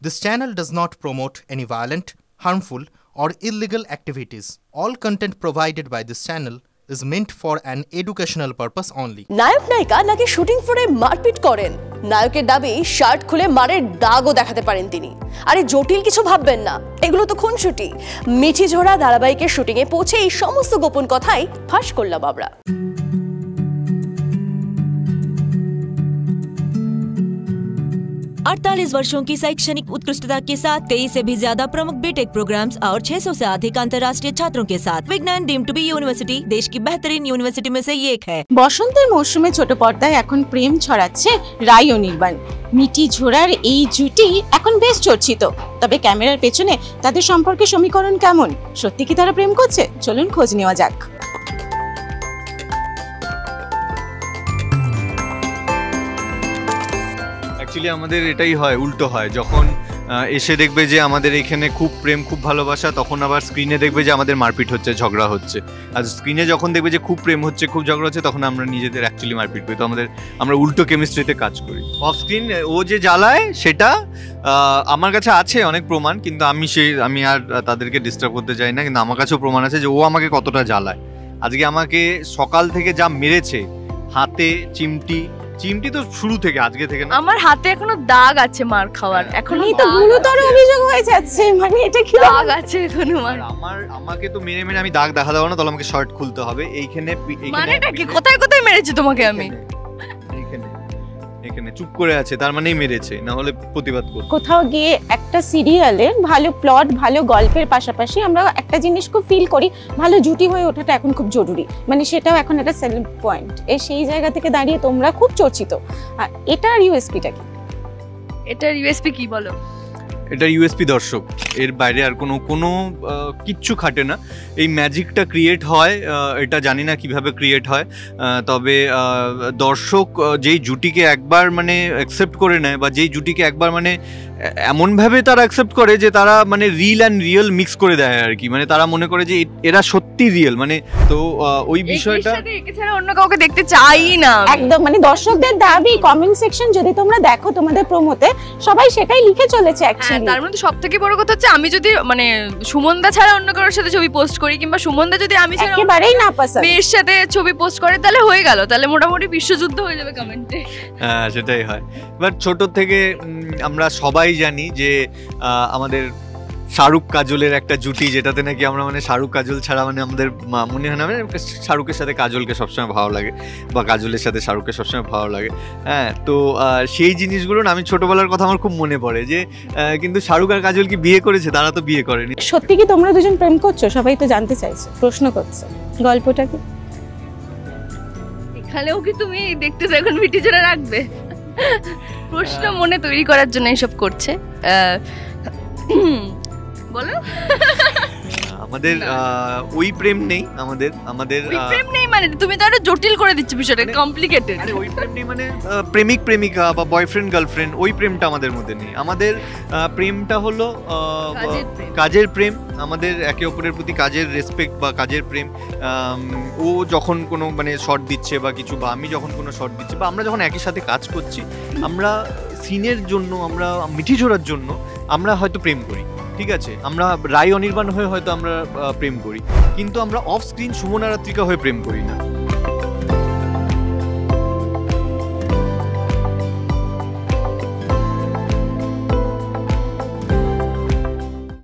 This channel does not promote any violent, harmful, or illegal activities. All content provided by this channel is meant for an educational purpose only. নায়ক নায়িকা নাকি shooting ফ্লোরে মারপিট করেন, নায়কের দাবি shirt খুলে মারের দাগও দেখাতে পারেন তিনি। আরে জটিল কিছু ভাববেন না, এগুলো তো খুনসুটি। মিঠি ঝোড়া ধারাবাহিকের শুটিং এ পৌঁছে এই সমস্ত গোপন কথাই ফাঁস করলাম আমরা। 48 वर्षों की शैक्षणिक उत्कृष्टता के साथ 23 से भी ज्यादा प्रमुख बीटेक प्रोग्राम्स और 600 से अधिक अंतर्राष्ट्रीय छात्रों के साथ विज्ञान डीम्ड टू बी यूनिवर्सिटी देश की बेहतरीन यूनिवर्सिटी में से एक है। বসন্তের মৌসুমে ছোট পর্দায় এখন প্রেম ছড়াচ্ছে রাই ও নির্বাণ। মিঠি ঝোড়ার এই জুটি এখন বেশ চর্চিত, তবে ক্যামেরার পেছনে তাদের সম্পর্কে সমীকরণ কেমন? সত্যি কি তারা প্রেম করছে? চলুন খোঁজ নেওয়া যাক। অ্যাকচুয়ালি আমাদের এটাই হয়, উল্টো হয়। যখন এসে দেখবে যে আমাদের এখানে খুব প্রেম, খুব ভালোবাসা, তখন আবার স্ক্রিনে দেখবে যে আমাদের মারপিট হচ্ছে, ঝগড়া হচ্ছে। আর স্ক্রিনে যখন দেখবে যে খুব প্রেম হচ্ছে, খুব ঝগড়া হচ্ছে, তখন আমরা নিজেদের অ্যাকচুয়ালি মারপিট করি। তো আমরা উল্টো কেমিস্ট্রিতে কাজ করি। অফ স্ক্রিন ও যে জ্বালায় সেটা আমার কাছে আছে অনেক প্রমাণ, কিন্তু আমি আর তাদেরকে ডিস্টার্ব করতে চাই না। কিন্তু আমার কাছেও প্রমাণ আছে যে ও আমাকে কতটা জ্বালায়। আজকে আমাকে সকাল থেকে যা মেরেছে, হাতে চিমটি তো শুরু থেকে, আজকে থেকে না। আমার হাতে এখনো দাগ আছে মার খাওয়ার, এখনো তো গুরুতর অভিযোগ হয়ে যাচ্ছে, মানে এটা কি দাগ আছে এখনো মার। আমাকে তো মেরে আমি দাগ দেখা দেবো না, তাহলে আমাকে শার্ট খুলতে হবে। এইখানে মানেটা কি? কোথায় মেরেছি তোমাকে আমি? এখানে চুপ করে আছে, তার মানেই মেরেছে, না হলে প্রতিবাদ করত। কোথাও গিয়ে একটা সিরিয়ালের ভালো প্লট, ভালো গল্পের পাশাপাশি আমরা একটা জিনিস খুব ফিল করি, ভালো জুটি হয়ে ওঠাটা এখন খুব জরুরি, মানে সেটাও এখন একটা সেলিং পয়েন্ট। সেই জায়গা থেকে দাঁড়িয়ে তোমরা খুব চর্চিত। আর এটার ইউএসপিটা কি? এটার ইউএসপি কি বলো? এটা ইউএসপি দর্শক, এর বাইরে আর কোনো কিচ্ছু খাটে না। এই ম্যাজিকটা ক্রিয়েট হয়, এটা জানি না কিভাবে ক্রিয়েট হয়, তবে দর্শক যেই জুটিকে একবার মানে অ্যাকসেপ্ট করে নেয়, বা যেই জুটিকে একবার মানে এমনভাবে তারা অ্যাকসেপ্ট করে যে তারা মানে রিল অ্যান্ড রিয়েল মিক্স করে দেয় আর কি। মানে তারা মনে করে যে এরা সত্যি রিয়েল, মানে তো ওই বিষয়টা এছাড়া অন্য কাউকে দেখতে চাই না একদম। মানে দর্শকদের দাবি, কমেন্ট সেকশন যদি তোমরা দেখো তোমাদের প্রোমোতে, সবাই সেটাই লিখে চলেছে অ্যাকচুয়ালি। তার মধ্যে সবথেকে বড় কথা হচ্ছে, আমি যদি মানে সুমনদা ছাড়া অন্য কারোর সাথে ছবি পোস্ট করি, কিংবা সুমনদা যদি আমি ছাড়া একেবারেই না পছন্দ মেয়ের সাথে ছবি পোস্ট করে, তাহলে হয়ে গেল, তাহলে মোটামুটি বিশ্বযুদ্ধ হয়ে যাবে কমেন্টে। হ্যাঁ, সেটাই হয়। বাট ছোট থেকে আমরা সবাই জানি যে আমাদের শাহরুখ কাজলের একটা জুটি, যেটাতে নাকি আমরা মানে শাহরুখ কাজল ছাড়া মানে আমাদের মনে হয় না, মানে শাহরুখের সাথে কাজলকে সবসময় ভালো লাগে, বা কাজলের সাথে শাহরুখকে সবসময় ভালো লাগে। হ্যাঁ, তো সেই জিনিসগুলো না আমি ছোটবেলার কথা আমার খুব মনে পড়ে যে কিন্তু শাহরুখ আর কাজল কি বিয়ে করেছে? তারা তো বিয়ে করেনি। সত্যি কি তোমরা দুজন প্রেম করছো? সবাই তো জানতে চাইছে, প্রশ্ন করছে। গল্পটা কি? এখানেও কি তুমি দেখতে এখন মিটি জোড়া রাখবে? প্রশ্ন মনে তৈরি করার জন্য এসব করছে। বলো। আমাদের ওই প্রেম নেই, আমাদের প্রেম নেই মানে তুমি তো আরো জটিল করে দিচ্ছ বিষয়টা, কমপ্লিকেটেড। আরে ওই প্রেম নেই মানে প্রেমিক প্রেমিকা বা বয়ফ্রেন্ড গার্লফ্রেন্ড, ওই প্রেমটা আমাদের মধ্যে নেই। আমাদের প্রেমটা হলো কাজের প্রেম, আমাদের একে অপরের প্রতি কাজের রেসপেক্ট বা কাজের প্রেম। ও যখন কোনো মানে শর্ট দিচ্ছে বা কিছু, বা আমি যখন কোনো শর্ট দিচ্ছি, বা আমরা যখন একই সাথে কাজ করছি, আমরা সিনের জন্য, আমরা মিঠি ঝোড়ার জন্য আমরা হয়তো প্রেম করি, ঠিক আছে, আমরা রাই অনির্বাণ হয়ে হয়তো আমরা প্রেম করি, কিন্তু আমরা অফ স্ক্রিন সুমনা রাত্রিকা হয়ে প্রেম করি না।